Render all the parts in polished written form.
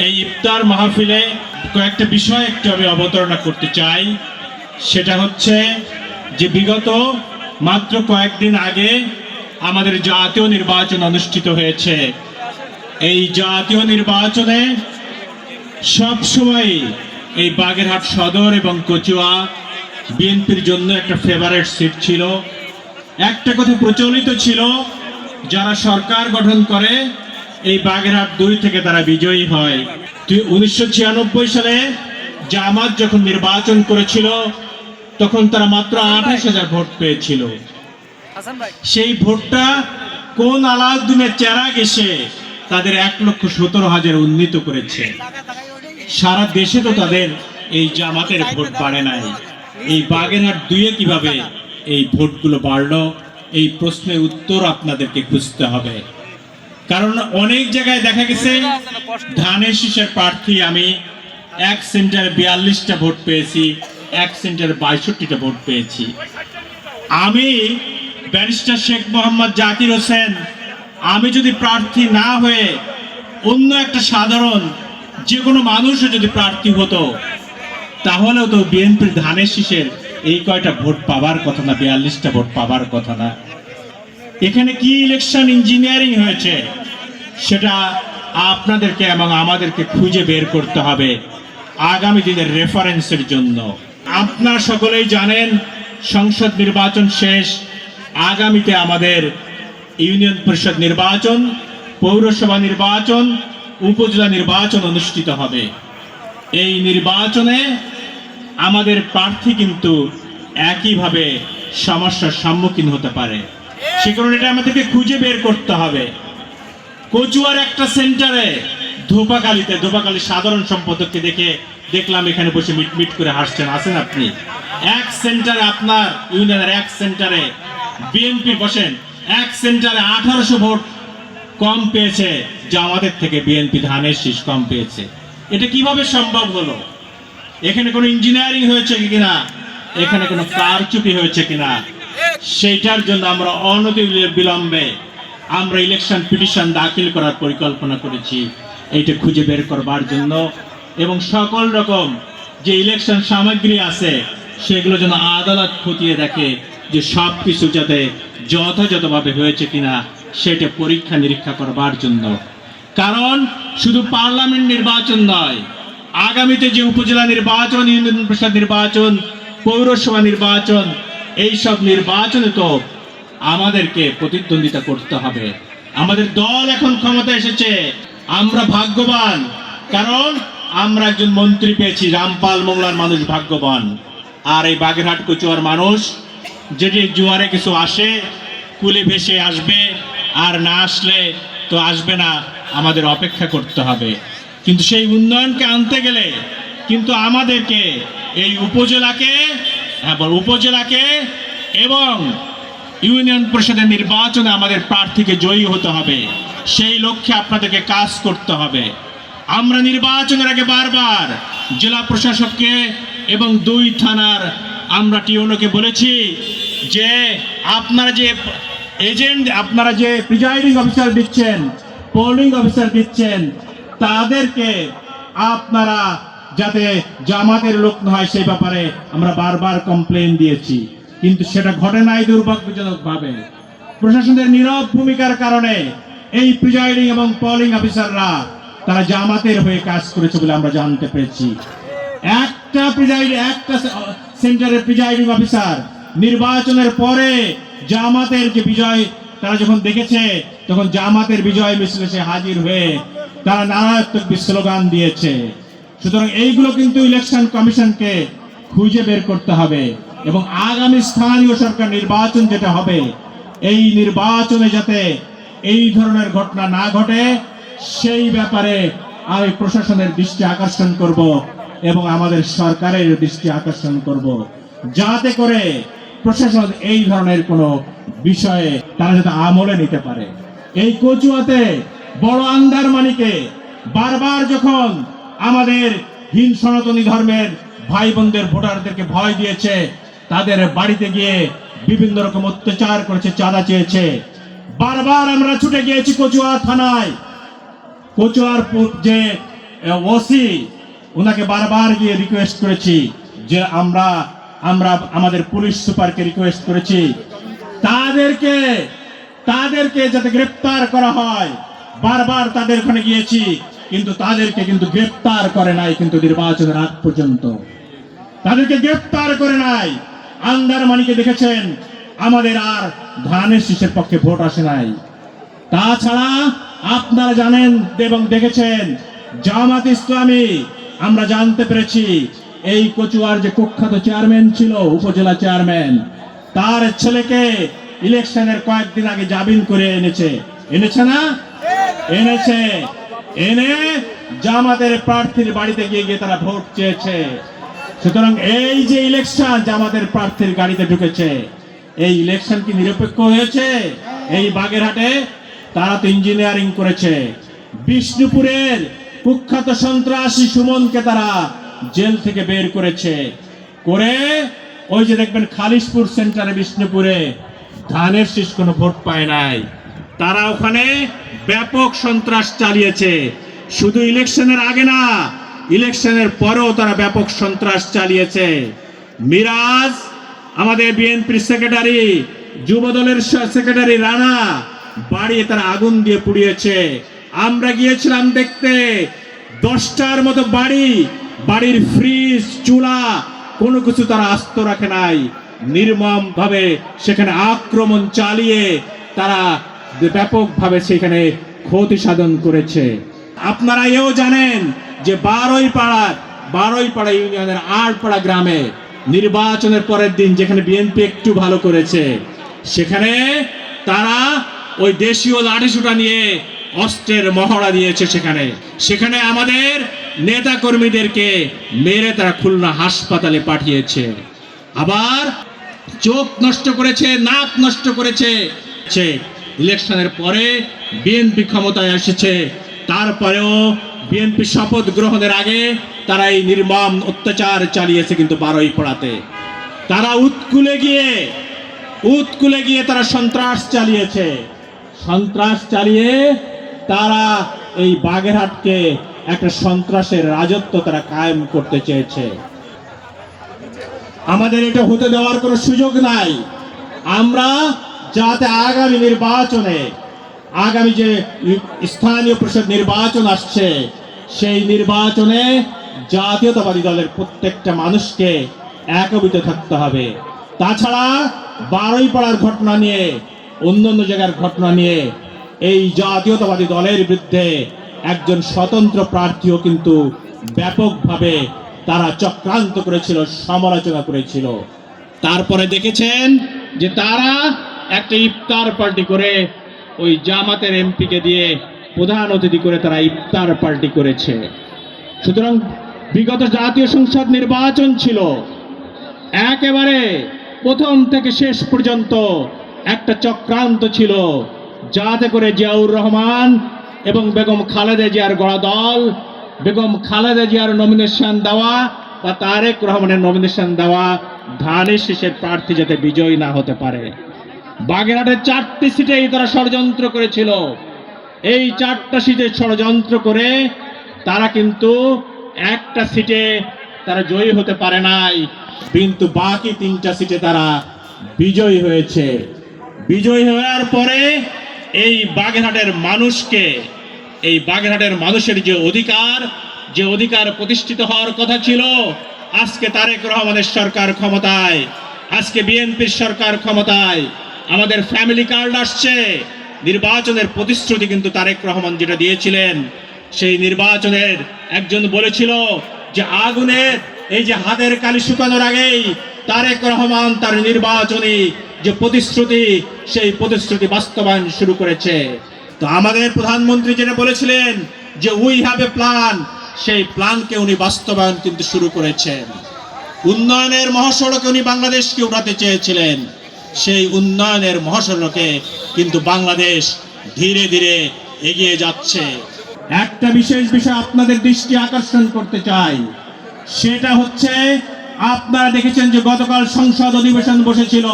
এই ইফতার মাহফিলে কয়েকটা বিষয় একটু আমি অবতারণা করতে চাই। সেটা হচ্ছে যে বিগত মাত্র কয়েকদিন আগে আমাদের জাতীয় নির্বাচন অনুষ্ঠিত হয়েছে। এই জাতীয় নির্বাচনে সবসময় এই বাগেরহাট সদর এবং কচুয়া বিএনপির জন্য একটা ফেভারিট সিট ছিল। একটা কথা প্রচলিত ছিল, যারা সরকার গঠন করে এই বাগেরহাট 2 থেকে তারা বিজয়ী হয়। 1996 সালে জামাত যখন নির্বাচন করেছিল তখন তারা মাত্র 28,000 ভোট পেয়েছিল। সেই ভোটটা কোন আলাউদ্দিনের চেরাগ এসে তাদের 1,17,000 উন্নীত করেছে। সারা দেশে তো তাদের এই জামাতের ভোট বাড়ে নাই, এই বাগেরহাট 2-এ কিভাবে এই ভোটগুলো বাড়লো? এই প্রশ্নের উত্তর আপনাদেরকে খুঁজতে হবে। কারণ অনেক জায়গায় দেখা গেছে ধানের শীষের প্রার্থী আমি এক সেন্টারে 42টা ভোট পেয়েছি, এক সেন্টারে 62টা ভোট পেয়েছি। আমি ব্যারিস্টার শেখ মোহাম্মদ জাকির হোসেন, আমি যদি প্রার্থী না হয়ে অন্য একটা সাধারণ যে কোনো মানুষও যদি প্রার্থী হতো তাহলেও তো বিএনপির ধানের শীষের এই কয়টা ভোট পাবার কথা না, 42টা ভোট পাবার কথা না। এখানে কি ইলেকশন ইঞ্জিনিয়ারিং হয়েছে সেটা আপনাদেরকে এবং আমাদেরকে খুঁজে বের করতে হবে আগামী দিনের রেফারেন্সের জন্য। আপনারা সকলেই জানেন সংসদ নির্বাচন শেষ, আগামীতে আমাদের ইউনিয়ন পরিষদ নির্বাচন, পৌরসভা নির্বাচন, উপজেলা নির্বাচন অনুষ্ঠিত হবে। এই নির্বাচনে আমাদের প্রার্থী কিন্তু একইভাবে সমস্যার সম্মুখীন হতে পারে। সে কারণে এটা আমাদেরকে খুঁজে বের করতে হবে। কচুয়ার একটা সেন্টারে ধোপাকালী সাধারণ সম্পাদককে দেখলাম এখানে বসে মিটমিট করে হাসছেন, আছেন আপনি। এক সেন্টারে আপনার ইউনিয়নের এক সেন্টারে বিএনপি বসেন, এক সেন্টারে 1800 ভোট কম পেয়েছে জামাতের থেকে, বিএনপি ধানের শীষ কম পেয়েছে। এটা কিভাবে সম্ভব হলো? এখানে কোনো ইঞ্জিনিয়ারিং হয়েছে কিনা, এখানে কোনো কারচুপি হয়েছে কিনা, সেইটার জন্য আমরা অনতিবিলম্বে আমরা ইলেকশন পিটিশন দাখিল করার পরিকল্পনা করেছি, এইটা খুঁজে বের করবার জন্য। এবং সকল রকম যে ইলেকশন সামগ্রী আছে সেগুলো যেন আদালত খতিয়ে দেখে যে সব কিছু যাতে যথাযথভাবে হয়েছে কিনা সেটা পরীক্ষা নিরীক্ষা করবার জন্য। কারণ শুধু পার্লামেন্ট নির্বাচন নয়, আগামীতে যে উপজেলা নির্বাচন, ইউনিয়ন পরিষদ নির্বাচন, পৌরসভা নির্বাচন, এই সব নির্বাচনে তো আমাদেরকে প্রতিদ্বন্দ্বিতা করতে হবে। আমাদের দল এখন ক্ষমতা এসেছে, আমরা ভাগ্যবান, কারণ আমরা একজন মন্ত্রী পেয়েছি। রামপাল মোংলার মানুষ ভাগ্যবান। আর এই বাগেরহাট কচুয়ার মানুষ যদি জোয়ারে কিছু আসে কুলে ভেসে আসবে, আর না আসলে তো আসবে না, আমাদের অপেক্ষা করতে হবে। কিন্তু সেই উন্নয়নকে আনতে গেলে কিন্তু আমাদেরকে এই উপজেলাকে এবং ইউনিয়ন পরিষদের নির্বাচনে আমাদের প্রার্থীকে জয়ী হতে হবে। সেই লক্ষ্যে আপনাদেরকে কাজ করতে হবে। আমরা নির্বাচনের আগে বারবার জেলা প্রশাসককে এবং 2 থানার আমরা টিওনোকে বলেছি যে আপনারা যে এজেন্ট, আপনারা যে প্রিজাইডিং অফিসার দিচ্ছেন, পোলিং অফিসার দিচ্ছেন, তাদেরকে আপনারা যাতে জামাতের লোক না হয় সেই ব্যাপারে আমরা বারবার কমপ্লেন দিয়েছি, কিন্তু সেটা ঘটে নাই দুর্ভাগ্যজনকভাবে। প্রশাসনের নীরব ভূমিকার কারণে এই প্রিজাইডিং এবং পোলিং অফিসাররা তারা জামাতের হয়ে কাজ করেছে বলে আমরা জানতে পেরেছি। একটা সেন্টারের প্রিজাইডিং অফিসার নির্বাচনের পরে জামাতের যে বিজয় তারা যখন দেখেছে তখন জামাতের বিজয় মিছিলে সে হাজির হয়ে তারা নারায়ত্মক স্লোগান দিয়েছে। সুতরাং এইগুলো কিন্তু ইলেকশন কমিশনকে খুঁজে বের করতে হবে এবং আগামী স্থানীয় সরকার নির্বাচন যেটা হবে এই নির্বাচনে যাতে এই ধরনের ঘটনা না ঘটে সেই ব্যাপারে আমি প্রশাসনের দৃষ্টি আকর্ষণ করব এবং আমাদের সরকারের দৃষ্টি আকর্ষণ করব, যাতে করে প্রশাসন এই ধরনের কোনো বিষয়ে তারা যাতে আমলে নিতে পারে। এই কচুয়াতে বড় আন্দারমানিকে বারবার যখন আমাদের হিন্দু সনাতনী ধর্মের ভাই বোনদের ভোটারদেরকে ভয় দিয়েছে, তাদের বাড়িতে গিয়ে বিভিন্ন রকম অত্যাচার করেছে, চাঁদা চেয়েছে, বারবার আমরা ছুটে গিয়েছি কচুয়া থানায়। কচুয়ার যে ওসি ওনাকে বারবার গিয়ে রিকোয়েস্ট করেছি যে আমরা আমাদের পুলিশ সুপারকে রিকোয়েস্ট করেছি তাদেরকে যাতে গ্রেফতার করা হয়। বারবার তাদের ওখানে গিয়েছি, কিন্তু তাদেরকে কিন্তু গ্রেফতার করে নাই। কিন্তু নির্বাচনের আগ পর্যন্ত তাদেরকে গ্রেফতার করে নাই। আন্দারমানিকে দেখেছেন, আমাদের আর ধানের শীষের পক্ষে ভোট আসে নাই। তাছাড়া আপনারা জানেন এবং দেখেছেন, জামাত ইসলামী আমরা জানতে পেরেছি এই কচুয়ার যে কুখ্যাত চেয়ারম্যান ছিল, উপজেলা চেয়ারম্যান, তার ছেলেকে ইলেকশনের কয়েকদিন আগে জামিন করে এনেছে না? এনে জামাতের প্রার্থীর বাড়িতে গিয়ে তারা ভোট চেয়েছে। সুতরাং এই যে ইলেকশন জামাতের প্রার্থীর গাড়িতে ঢুকেছে, এই ইলেকশন কি নিরপেক্ষ হয়েছে? এই বাগেরহাটে তারা তো ইঞ্জিনিয়ারিং করেছে। বিষ্ণুপুরের কুখ্যাত সন্ত্রাসী সুমনকে তারা জেল থেকে বের করেছে, করে ওই যে দেখবেন খালিশপুর সেন্টারে বিষ্ণুপুরে ধানের শীষ কোনো ভোট পায় নাই। তারা ওখানে ব্যাপক সন্ত্রাস চালিয়েছে। শুধু ইলেকশনের আগে না, ইলেকশনের পরেও তারা ব্যাপক সন্ত্রাস চালিয়েছে। মিরাজ আমাদের বিএনপির সেক্রেটারি, যুবদলের সেক্রেটারি রানা বাড়ি তারা আগুন দিয়ে পুড়িয়েছে। আমরা গিয়েছিলাম দেখতে, 10টার মতো বাড়ির ফ্রিজ, চুলা কোনো কিছু তারা আস্ত রাখে নাই। নির্মম ভাবে সেখানে আক্রমণ চালিয়ে তারা ব্যাপকভাবে সেখানে ক্ষতি সাধন করেছে। আপনারা এও জানেন যে বারোইপাড়া ইউনিয়নের আড়পাড়া গ্রামে নির্বাচনের পরের দিন যেখানে বিএনপি একটু ভালো করেছে, সেখানে তারা ওই দেশীয় লাঠিসোঁটা নিয়ে অস্ত্রের মহড়া দিয়েছে। সেখানে আমাদের নেতা কর্মীদেরকে মেরে তারা খুলনা হাসপাতালে পাঠিয়েছে। আবার চোখ নষ্ট করেছে, নাক নষ্ট করেছে। ইলেকশনের পরে বিএনপি ক্ষমতায় এসেছে, তারপরেও বিএনপি শপথ গ্রহণের আগে তারা এই নির্মম অত্যাচার চালিয়েছে। কিন্তু বারোইপাড়াতে তারা উৎকুলে গিয়ে তারা সন্ত্রাস চালিয়ে তারা এই বাগেরহাটকে একটা সন্ত্রাসের রাজত্ব তারা কায়েম করতে চেয়েছে। আমাদের এটা হতে দেওয়ার কোনো সুযোগ নাই। আমরা যাতে আগামী নির্বাচনে, আগামী যে স্থানীয় পরিষদ নির্বাচন আসছে, সেই নির্বাচনে জাতীয়তাবাদী দলের প্রত্যেকটা মানুষকে একত্রিত থাকতে হবে। তাছাড়া বারোইপাড়ার ঘটনা নিয়ে, অন্যান্য জায়গার ঘটনা নিয়ে এই জাতীয়তাবাদী দলের বিরুদ্ধে একজন স্বতন্ত্র প্রার্থীও কিন্তু ব্যাপকভাবে তারা চক্রান্ত করেছিল, সমালোচনা করেছিল। তারপরে দেখেছেন যে তারা একটা ইফতার পার্টি করে ওই জামাতের এমপিকে দিয়ে প্রধান অতিথি করে তারা ইফতার পার্টি করেছে। সুতরাং বিগত জাতীয় সংসদ নির্বাচন ছিল, একেবারে প্রথম থেকে শেষ পর্যন্ত একটা চক্রান্ত ছিল, যাতে করে জিয়াউর রহমান এবং বেগম খালেদা জিয়ার গড়া দল, বেগম খালেদা জিয়ার নমিনেশন দেওয়া বা তারেক রহমানের নমিনেশন দেওয়া ধানের শীষের প্রার্থী যাতে বিজয়ী না হতে পারে। বাগেরহাটের 4টি সিটেই তারা ষড়যন্ত্র করেছিল। এই 4টা সিটে ষড়যন্ত্র করে তারা কিন্তু একটা সিটে তারা জয়ী হতে পারে নাই, কিন্তু বাকি 3টা সিটে তারা বিজয়ী হয়েছে। বিজয়ী হওয়ার পরে এই বাগেরহাটের মানুষের যে অধিকার প্রতিষ্ঠিত হওয়ার কথা ছিল, আজকে তারেক রহমানের সরকার ক্ষমতায়, আজকে বিএনপির সরকার ক্ষমতায়, আমাদের ফ্যামিলি কার্ড আসছে। নির্বাচনের প্রতিশ্রুতি কিন্তু তারেক রহমান যেটা দিয়েছিলেন, সেই নির্বাচনের একজন বলেছিল যে আগুনের এই যে হাতের কালি শুকানোর আগেই তারেক রহমান তার নির্বাচনী যে প্রতিশ্রুতি, সেই প্রতিশ্রুতি বাস্তবায়ন শুরু করেছে। তো আমাদের প্রধানমন্ত্রী যেটা বলেছিলেন যে উই হ্যাভ এ প্ল্যান, সেই প্ল্যানকে উনি বাস্তবায়ন কিন্তু শুরু করেছেন। উন্নয়নের মহাসড়কে উনি বাংলাদেশকে উঠাতে চেয়েছিলেন, সেই উন্নয়নের মহাসড়কে কিন্তু বাংলাদেশ ধীরে ধীরে এগিয়ে যাচ্ছে। একটা বিশেষ বিষয় আপনাদের দৃষ্টি আকর্ষণ করতে চাই, সেটা হচ্ছে আপনারা দেখেছেন যে গতকাল সংসদ অধিবেশন বসেছিল।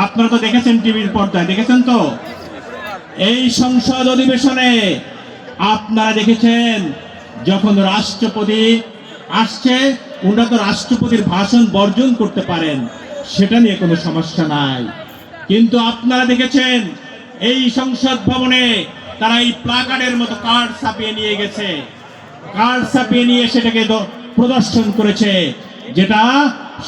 আপনারা তো দেখেছেন, টিভির পর্দায় দেখেছেন। তো এই সংসদ অধিবেশনে আপনারা দেখেছেন যখন রাষ্ট্রপতি আসছে, ওনারা তো রাষ্ট্রপতির ভাষণ বর্জন করতে পারেন, সেটা নিয়ে কোনো সমস্যা নাই। কিন্তু আপনারা দেখেছেন এই সংসদ ভবনে তারা এই প্লাকার্ডের মতো কার্ড ছাপিয়ে নিয়ে গেছে, কার্ড ছাপিয়ে নিয়ে সেটাকে প্রদর্শন করেছে, যেটা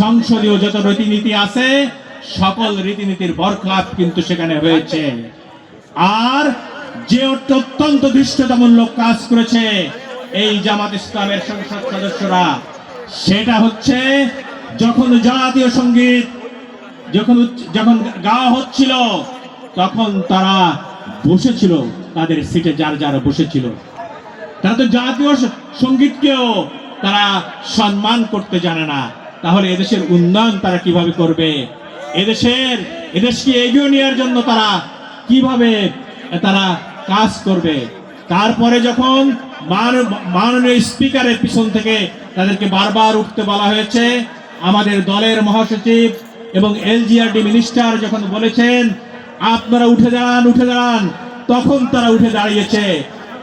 সংসদীয় যত রীতিনীতি আছে সকল রীতিনীতির বরখলাপ কিন্তু সেখানে হয়েছে। আর যে অত্যন্ত ধৃষ্টতামূলক কাজ করেছে এই জামাত ইসলামের সংসদ সদস্যরা, সেটা হচ্ছে যখন জাতীয় সঙ্গীত যখন গাওয়া হচ্ছিল তখন তারা বসেছিল তাদের সিটে, যার যারা বসেছিল তারা তো জাতীয় সঙ্গীতকেও তারা সম্মান করতে জানে না। তাহলে এদেশের উন্নয়ন তারা কিভাবে করবে? এদেশকে এগিয়ে নেওয়ার জন্য তারা কিভাবে তারা কাজ করবে? তারপরে যখন মাননীয় স্পিকারের পিছন থেকে তাদেরকে বারবার উঠতে বলা হয়েছে, আমাদের দলের মহাসচিব এবং এলজিআরডি মিনিস্টার যখন বলেছেন আপনারা উঠে দাঁড়ান, তখন তারা উঠে দাঁড়িয়েছে।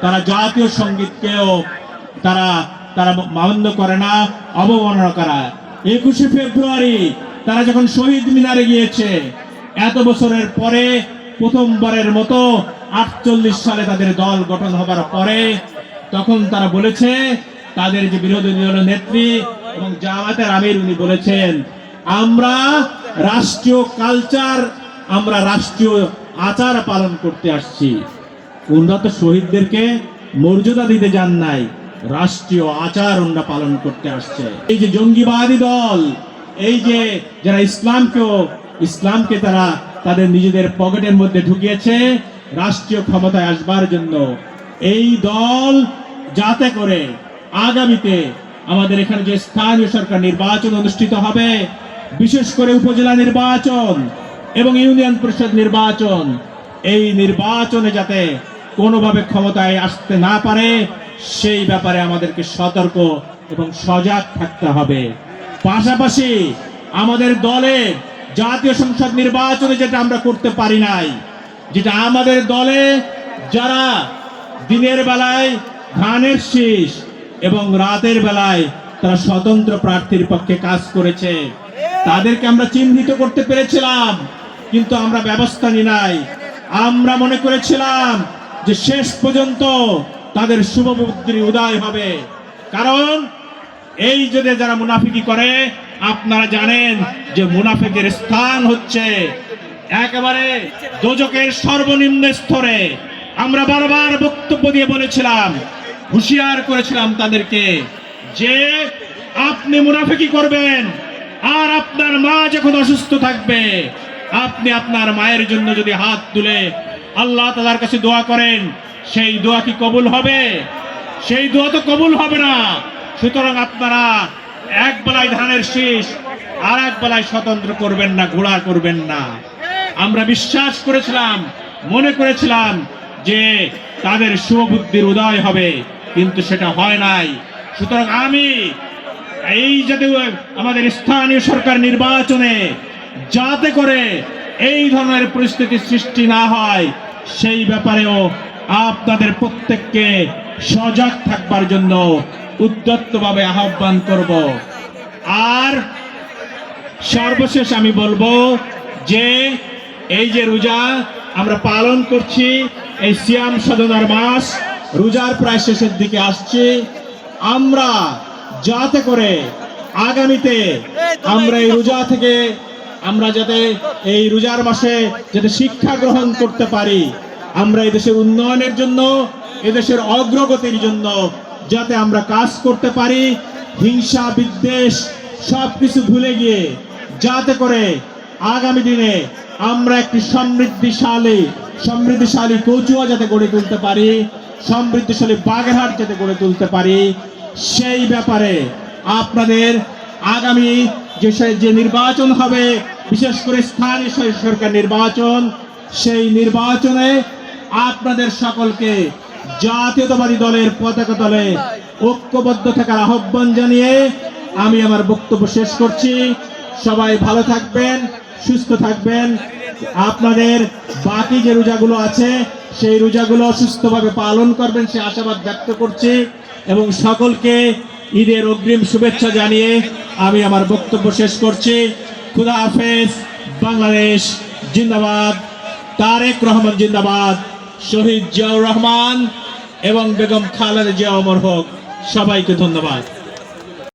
তারা জাতীয় সঙ্গীতকেও তারা মান্য করে না, অবমাননা করা। 21শে ফেব্রুয়ারি তারা যখন শহীদ মিনারে গিয়েছে, এত বছরের পরে প্রথমবারের মতো 48 সালে তাদের দল গঠন হবার পরে, তখন তারা বলেছে, তাদের যে বিরোধী দলীয় নেত্রী এবং জামাতের আমির উনি বলেছেন, আমরা রাষ্ট্রীয় কালচার, আমরা রাষ্ট্রীয় আচার পালন করতে আসছি। ওনারা তো শহীদদেরকে মর্যাদা দিতে যান নাই, রাষ্ট্রীয় আচার ওনারা পালন করতে আসছে। এই যে জঙ্গিবাদী দল, এই যে যারা ইসলামকে তারা তাদের নিজেদের পকেটের মধ্যে ঢুকিয়েছে রাষ্ট্রীয় ক্ষমতায় আসবার জন্য, এই দল যাতে করে আগামীতে আমাদের এখানে যে স্থানীয় সরকার নির্বাচন অনুষ্ঠিত হবে, বিশেষ করে উপজেলা নির্বাচন এবং ইউনিয়ন পরিষদ নির্বাচন, এই নির্বাচনে যাতে কোনোভাবে ক্ষমতায় আসতে না পারে সেই ব্যাপারে আমাদেরকে সতর্ক এবং সজাগ থাকতে হবে। পাশাপাশি আমাদের দলে জাতীয় সংসদ নির্বাচনে যেটা আমরা করতে পারি নাই, যেটা আমাদের দলে যারা দিনের বেলায় ধানের শীষ এবং রাতের বেলায় তারা স্বতন্ত্র প্রার্থীর পক্ষে কাজ করেছে, তাদেরকে আমরা চিহ্নিত করতে পেরেছিলাম, কিন্তু আমরা ব্যবস্থা নিই নাই। আমরা মনে করেছিলাম যে শেষ পর্যন্ত তাদের শুভবুদ্ধির উদয় হবে, কারণ এই যদি যারা মুনাফিকি করে, আপনারা জানেন যে মুনাফিকের স্থান হচ্ছে একেবারে দোজখের সর্বনিম্ন স্তরে। আমরা বারবার বক্তব্য দিয়ে বলেছিলাম, হুঁশিয়ার করেছিলাম তাদেরকে যে আপনি মুনাফিকি করবেন আর আপনার মা যখন অসুস্থ থাকবে, আপনি আপনার মায়ের জন্য যদি হাত তুলে আল্লাহ তাআলার কাছে দোয়া করেন, সেই দোয়া কি কবুল হবে? সেই দোয়া তো কবুল হবে না। সুতরাং আপনারা এক বেলায় ধানের শীষ আর এক বেলায় স্বতন্ত্র করবেন না, ঘোড়া করবেন না। আমরা বিশ্বাস করেছিলাম, মনে করেছিলাম যে তাদের শুভবুদ্ধির উদয় হবে, কিন্তু সেটা হয় নাই। সুতরাং আমি এই যাতে আমাদের স্থানীয় সরকার নির্বাচনে যাতে করে এই ধরনের পরিস্থিতি সৃষ্টি না হয়, সেই ব্যাপারেও আপনাদের প্রত্যেককে সজাগ থাকবার জন্য উদ্যতভাবে আহ্বান করব। আর সর্বশেষ আমি বলবো যে এই যে রোজা আমরা পালন করছি, এই সিয়াম সাধনার মাস, রোজার প্রায় শেষের দিকে আসছে, আমরা যাতে করে আগামীতে আমরা এই রোজা থেকে আমরা যাতে এই রোজার মাসে যাতে শিক্ষা গ্রহণ করতে পারি, আমরা এদেশের উন্নয়নের জন্য, এদেশের অগ্রগতির জন্য যাতে আমরা কাজ করতে পারি, হিংসা বিদ্বেষ সবকিছু ভুলে গিয়ে যাতে করে আগামী দিনে আমরা একটি সমৃদ্ধিশালী কচুয়া যাতে গড়ে তুলতে পারি, সমৃদ্ধিশালী বাগেরহাট যাতে গড়ে তুলতে পারি, সেই ব্যাপারে আপনাদের আগামী যে নির্বাচন হবে, বিশেষ করে স্থানীয় সরকার নির্বাচন, সেই নির্বাচনে আপনাদের সকলকে জাতীয়তাবাদী দলের পতাকা তলে ঐক্যবদ্ধ থাকার আহ্বান জানিয়ে আমি আমার বক্তব্য শেষ করছি। সবাই ভালো থাকবেন, সুস্থ থাকবেন। আপনাদের বাকি যে রোজাগুলো আছে সেই রোজাগুলো সুস্থভাবে পালন করবেন সে আশাবাদ ব্যক্ত করছি। এবং সকলকে ঈদের অগ্রিম শুভেচ্ছা জানিয়ে আমি আমার বক্তব্য শেষ করছি। খুদা হাফেজ। বাংলাদেশ জিন্দাবাদ। তারেক রহমান জিন্দাবাদ। শহীদ জিয়াউর রহমান এবং বেগম খালেদা জিয়া অমর হোক। সবাইকে ধন্যবাদ।